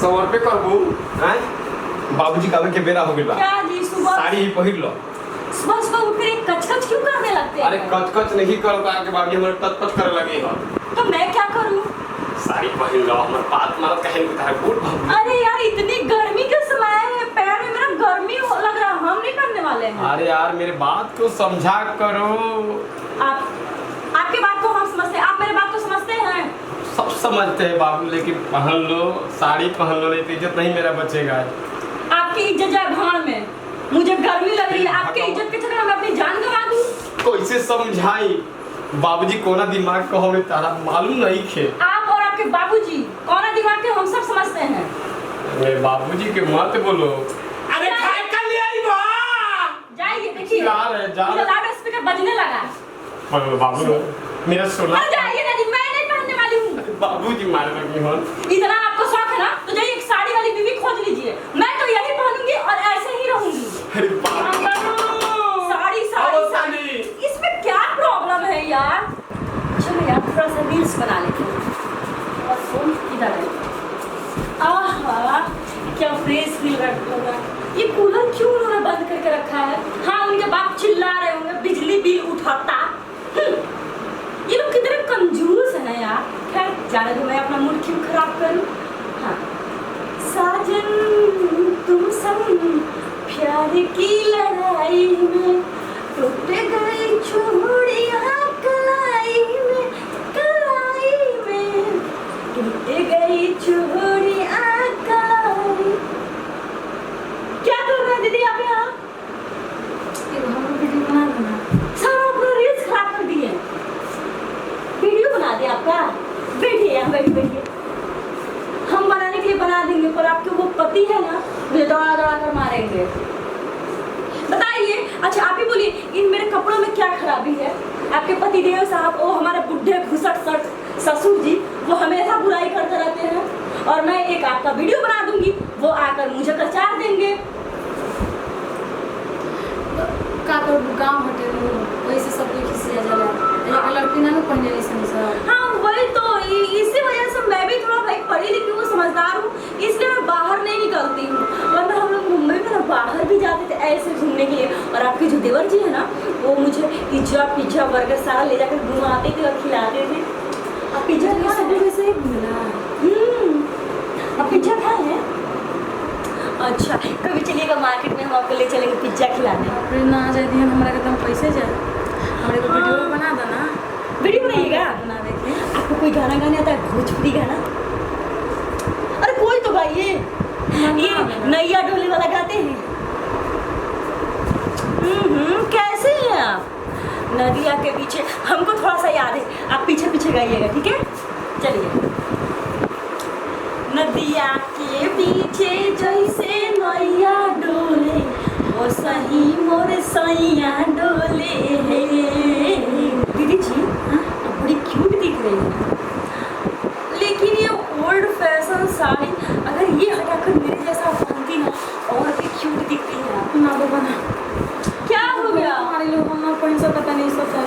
100 रुपए करबू हैं? बाबूजी कावे के बेरा हो गइल बा। क्या जी सुबह साड़ी ही पहिर लो। सुबह सुबह उठ कर एक कच-कच क्यों करने लगते हैं? अरे कच-कच नहीं करो का के बाबूजी हमरे तत-तत करे लगे हो। तो मैं क्या करूं? साड़ी पहिर लो, हमर बात मारत कहे कि तारे बूढ़ भाग। अरे यार इतनी गर्मी का समय है, पैर में मेरा गर्मी हो लग रहा, हम नहीं करने वाले हैं। अरे यार मेरे बात को समझा करो। आपकी बात को हम समझते हैं, आप मेरे बात को समझते हैं। सब समझते हैं बाबू, लेकिन पहन लो, साड़ी पहन लो, नहीं तो इज्जत नहीं मेरा बचेगा। आपकी इज्जत जाए भाड़ में, मुझे गर्मी लग रही है, आपकी इज्जत के चक्कर में मैं अपनी जान गंवा दूं। कैसे समझाई? बाबूजी कोना दिमाग को हमें तारा मालूम नहीं खे। आप और आपके बाबूजी कोना दिमाग के हम सब समझते हैं। मेरे बाबूजी के मत बोलो। अरे खाए कर ले आई बा। जाइए देखिए। जा रहे। लाउड स्पीकर बजने लगा। बोलो बाबू मेरा सुना। अरे जाइए ना जी, मैं नहीं पहनने वाली हूँ। बाबूजी मारे लगे हो। इतना आपको शौक है ना, तो जाइए एक साड़ी वाली बीवी खोज लीजिए। मैं तो यही पहनूंगी और ऐसे ही रहूंगी। अरे बाबू साड़ी इसमें क्या प्रॉब्लम है यार? चलो यार थोड़ा सा रील्स बना लेते हैं। और फोन इधर है। आहा क्या फ्रेश फील रहा है। ये कूलर क्यों उन्होंने बंद करके रखा है? हाँ उनके बाप चिल्ला रहे होंगे बिजली बिल उठाता। ये लोग कितने कंजूस है यार। खैर जाने दो, मैं अपना मूड क्यों खराब करूं। हाँ साजन तुम संग प्यार की लड़ाई में टूट गई चूड़ियां कलाई में टूट गई चूड़ियां कलाई। क्या कर रहे हैं दीदी आप यहाँ? हम वीडियो बना देना। सारा अपना रील्स खराब कर दिए। वीडियो बना दे आपका। बैठिए यहाँ, बैठिए। हम बनाने के लिए बना देंगे, पर आपके वो पति है ना, मुझे दौड़ा दौड़ा कर मारेंगे। बताइए, अच्छा आप ही बोलिए, इन मेरे कपड़ों में क्या खराबी है? आपके पति देव साहब, वो हमारे बुढ़े घुसट ससुर जी, वो हमेशा बुराई करते रहते हैं। और मैं एक आपका वीडियो बना दूंगी, वो आकर मुझे प्रचार देंगे। का तो गांव हटे वैसे सब कोई खिसिया जाला। एक लड़की ना पढ़ने नहीं समझ। हाँ वही तो, इसी वजह से मैं भी थोड़ा भाई पढ़ी लिखी हूँ, समझदार हूँ, इसलिए मैं बाहर नहीं निकलती हूँ। वरना हम लोग मुंबई में ना बाहर भी जाते थे ऐसे घूमने के लिए। और आपके जो देवर जी है ना, वो मुझे पिज्जा बर्गर सारा ले जाकर घुमाते थे और खिलाते थे। आप पिज्जा खा सकते से मिला। आप पिज्जा खाए हैं? अच्छा कभी चलिएगा मार्केट में, हम आपको ले चलेंगे पिज्जा खिलाने। ना जाए दिहन हमरा के तुम पैसे जाए हमारे को वीडियो बना दो ना। वीडियो बनाइएगा? बना देते। आपको कोई गाना गाने आता है? भोजपुरी गाना? अरे कोई तो गाइए। ये नैया डोली वाला गाते हैं। कैसे हैं आप? नदिया के पीछे, हमको थोड़ा सा याद है, आप पीछे पीछे गाइएगा, ठीक है? चलिए। नदिया के पीछे जैसे नैया डोले, वो सही मोर सैया डोले। दीदी जी आप बड़ी क्यूट दिख रही है, लेकिन ये ओल्ड फैशन साड़ी अगर ये हटाकर मेरे जैसा पहनती ना, और भी क्यूट दिखती है। ना वो बना क्या हो गया? हमारे लोग हम ना पैसा पता नहीं सोचा।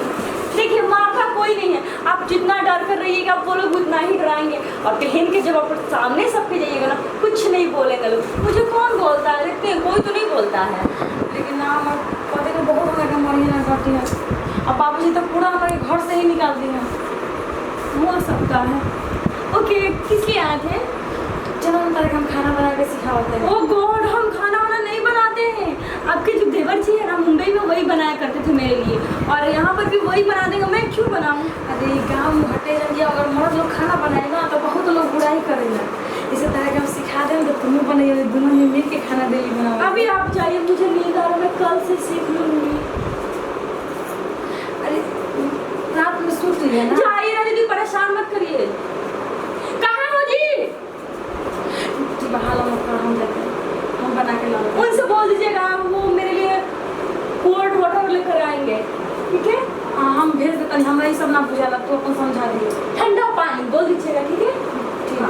देखिए माँ का कोई नहीं है, आप जितना डर कर रहिएगा वो लोग उतना ही डराएंगे। और बहन के जब आप सामने सबके जाइएगा ना, कुछ नहीं बोलेंगे लोग। मुझे कौन बोलता है? देखते हैं कोई तो नहीं बोलता है। लेकिन ना हमारे पति को बहुत हमारे मरी ना करती है। अब बाबूजी तो पूरा हमारे घर से ही निकाल दिए हैं। हो सकता है। ओके किस लिए आए थे? चलो हम तारीख हम खाना बना के सिखाते हैं। ओ गॉड, हम खाना वाना नहीं बनाते हैं। आपके जो देवर जी है ना, मुंबई में वही बनाया करते थे मेरे लिए, और यहाँ पर भी वही बना देंगे। मैं क्यों बनाऊँ? अरे गाँव में हटे जाएंगे, अगर मर्द लोग खाना बनाएगा तो बहुत लोग बुराई करेगा। इसे तरह के हम सिखा देंगे तो तुम्हें बनाइए, दोनों ही मिल के खाना डेली बनाओ। अभी आप जाइए, मुझे नींद आ रहा है, मैं कल से सीख लूँगी। अरे रात में सूत है ना। जाइए ना दीदी, परेशान मत करिए। कहाँ हो जी? बहाल हम जाते हैं, हम बना के लाओ। उनसे बोल दीजिएगा वो मेरे लिए कोल्ड वाटर लेकर आएंगे, ठीक है? हाँ हम भेज देते हैं। हमारा ये सब ना बुझाला तो अपन समझा दिए। ठंडा पानी बोल दीजिएगा, ठीक है? ठीक है।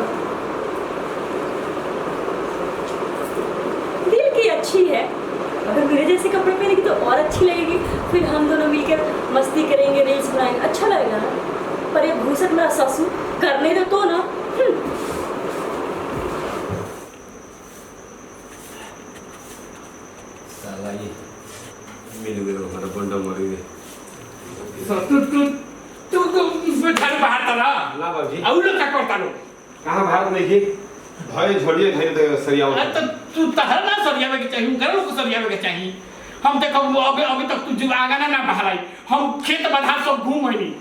दिल की अच्छी है, अगर मेरे जैसे कपड़े पहनेगी तो और अच्छी लगेगी। फिर हम दोनों मिलकर मस्ती करेंगे, रील्स बनाएंगे, अच्छा लगेगा ना। पर ये घूसट मेरा ससुर करने दो तो ना। मिल गए हमारा बंडा मरी गए तू झाड़ू बाहर तला ना बाबूजी आउ लोग का करता लो कहाँ भाग नहीं की भाई झोलिए धैर्य दे सरिया तो तू तहर ना सरियावे के चाहिए घर लोग को सरियावे के चाहिए हम देखो अभी तक तू जुआ आगा ना बहराई हम खेत बधार सब घूम आईनी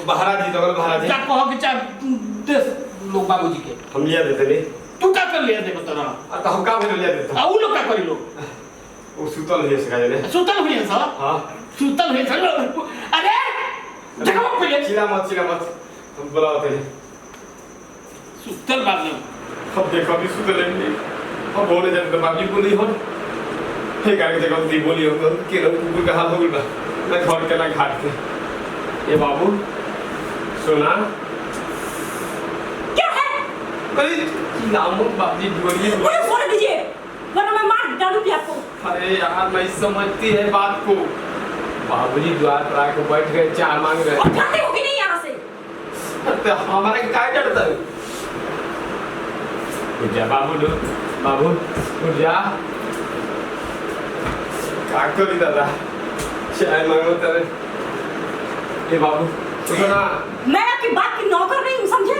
महाराज जी तो महाराज जा कहो कि चार देश लोग बाबूजी के हम लिया देते नहीं तू का कर लिया देखो तोरा तो हम का भी लिया देते आउ लोग का करी लो वो सुतल है सका जाने सुतल हुई सर हां सुतल हुई सर अरे जगह पे चिल्ला मत हम बुलाते हैं सुतल बात नहीं हम देखो भी सुतल नहीं हम बोले जब बाबूजी को नहीं हो हे गाड़ी जगह दी बोली हो के लोग कुकुर का हाल हो गया ना घर के ना घाट के ये बाबू सुना क्या है? अरे नाम बाबूजी बोलिए मुझे सोने दीजिए वरना मैं मार डालूंगी आपको। अरे यार मैं समझती है बात को बाबूजी द्वार पर आके बैठ गए चाय मांग रहे और जाते हो कि नहीं यहाँ से? तो हमारे क्या डरता है उठ जा बाबू उठ जा क्या करी दादा चाय मांगो तेरे ये बाबू सुनो ना मैं आपकी बात की नौकर नहीं हूँ समझे?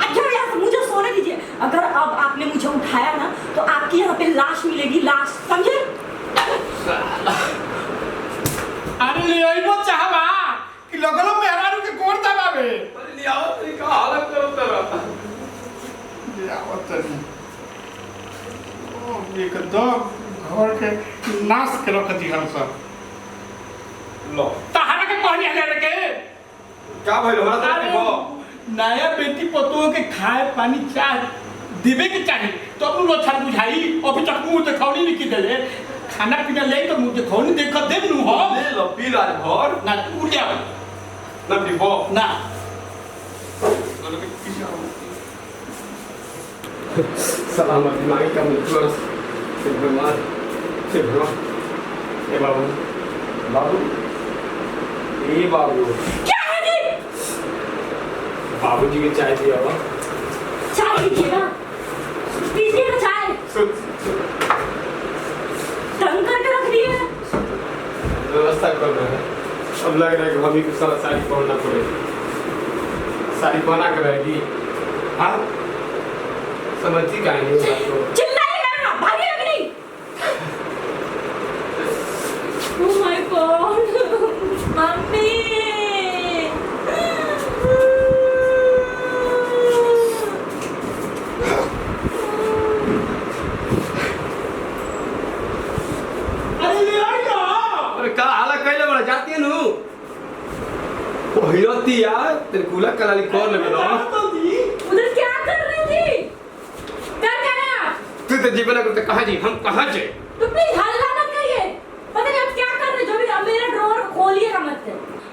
अच्छा यहाँ से मुझे सोने दीजिए। अगर अब आपने मुझे उठाया ना तो आपकी यहाँ पे लाश मिलेगी लाश समझे? अरे ले आई वो चाहवा कि लगलो मेहरारू के गोर दबावे अरे ले आओ तेरी का हालत करो तेरा ले आओ तनी ओ एकदम घर के नाश के रख दी हम सब लो तहरा के कहनी हले के क्या भाई हमारा तो अरे देखो नया बेटी पतों के खाए पानी चाय देवे के चाहिए तो अपन लोग छड़ बुझाई अभी तक मुंह दिखावनी नहीं की देले खाना पीना ले तो मुंह दिखावनी देख दे नु हो ले लो पी ला भर ना उठ जा ना पीबो ना सलामती मांगे का मित्र से भगवान ए बाबू ए बाबू क्या है जी? बाबूजी की चाय दिया हुआ चाय पीजिएगा पीजिएगा चाय तंग करके रख दिए व्यवस्था कर रहे हैं अब लग रहा है कि हमें को सारा साड़ी पहनना पड़ेगी साड़ी पहना कर रहेगी हाँ समझती क्या नहीं चिल्लाइएगा भागिएगा कि नहीं? Oh my God मम्मी का हालत कैले बड़ा जाती है नु ओ हिरती यार तेरे कूला कलाली कर लेबे ना उधर क्या कर रही थी? कर क्या ना? तू तो जीवन को कहां जी हम कहां जे तो प्लीज हल्ला मत करिए। पता नहीं आप क्या कर रहे जो भी मेरा ड्रॉअर खोलिएगा मत।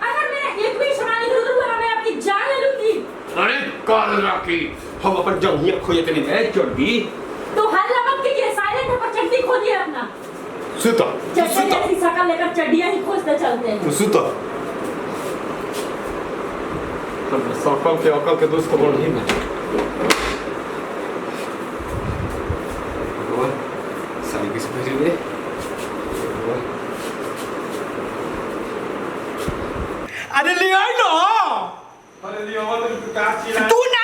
अगर मेरा एक भी सामान इधर उधर हुआ मैं आपकी जान ले लूंगी। अरे काल राखी हम अपन जंगिया खोए तनी है चढ़ी तो हल्ला मत कीजिए साइलेंट पर चड्डी खोलिए अपना। सुतो चड्डी जैसी शकल लेकर चड्डियां ही खोजते चलते हैं। सुतो हम सकल के अकल के दोस्त को बोल ही ना भगवान सारी किस भेज दे अरे ले आई लो अरे लियो तो का चिल्ला तू ना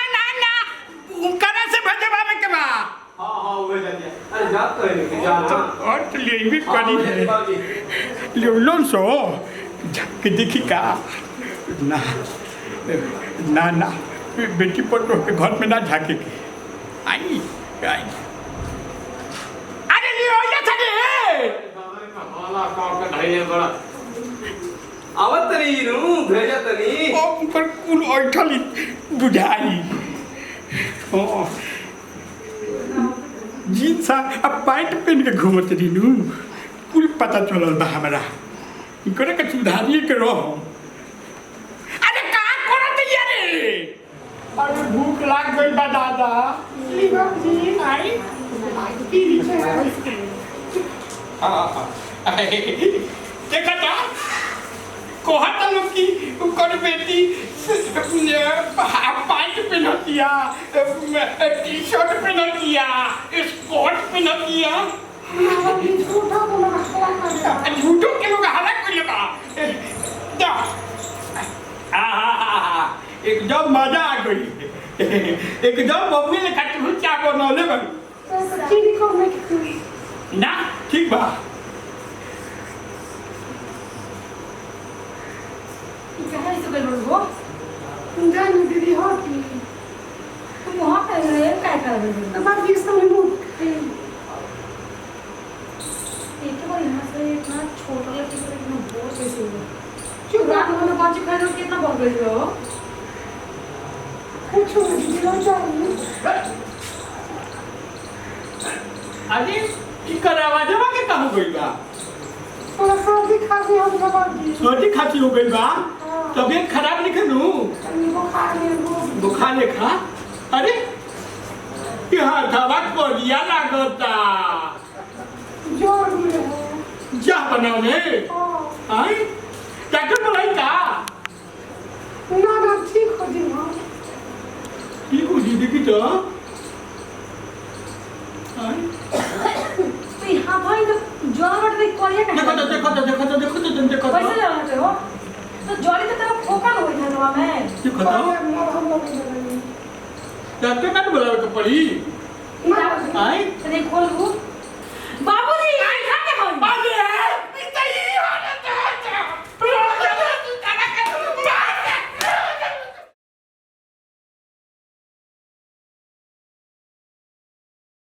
करे से भेजे बाबे के बा हां वो जाती अरे जात तो है कि जाना और तो ले भी करी है ले लोन सो जाके देखी का ना बेटी पटो के घर में ना झाके की आई अरे ले आया था रे हाला काम का ढाई बड़ा आवत तरी नु भेजा तरी ओ पर कुल ओठली बुझाई ओ जींस आ पैंट पहन के घूमत रही नु कुल पता चलल बा हमरा इकरे के सुधारिए के रहो अरे का करत यारे अरे भूख लाग गई बा दादा ली बाबूजी आई पीरी से देखा था कोहत लोग की उनकर बेटी पैंट पहनतिया टी शर्ट पहनतिया स्कर्ट पहनतिया झूठा बोला हल्ला कर झूठो के लोग हल्ला करिए बा जा एकदम मजा आ गई एकदम मम्मी ने खट्टू क्या बनौले बन चीनी को मैं ना ठीक बा कहाँ इसे कर बोलो जाने दीदी होती तुम वहाँ पे रहे क्या कर रहे हो तो बात ये सब मुंह एक बार यहाँ से इतना छोटा लड़की को इतना बोझ कैसे हुआ चुप रात में बाजी खाए तो कितना बढ़ गई हो कुछ हो दीदी हो जाए अरे की कर आवाज बा के कहां गई बा थोड़ा सर्दी खांसी हो गया दी सर्दी खांसी हो गई बा तबीयत खराब नहीं करू बुखार में वो बुखार लेखा अरे यहाँ दवा कोरिया लागता जोर भी है जा बनाओ ने आई डॉक्टर बोलाई का ना ना ठीक हो जाएगा की को दीदी की तो आई तो यहाँ भाई तो ज्वार बढ़ गई कोरिया देखो का देखो कैसे जाते हो तो ज्वारी तो तेरा फोका हो गई था दवा में देखो तो डॉक्टर का बुलावे तो पड़ी आई तो देख खोल वो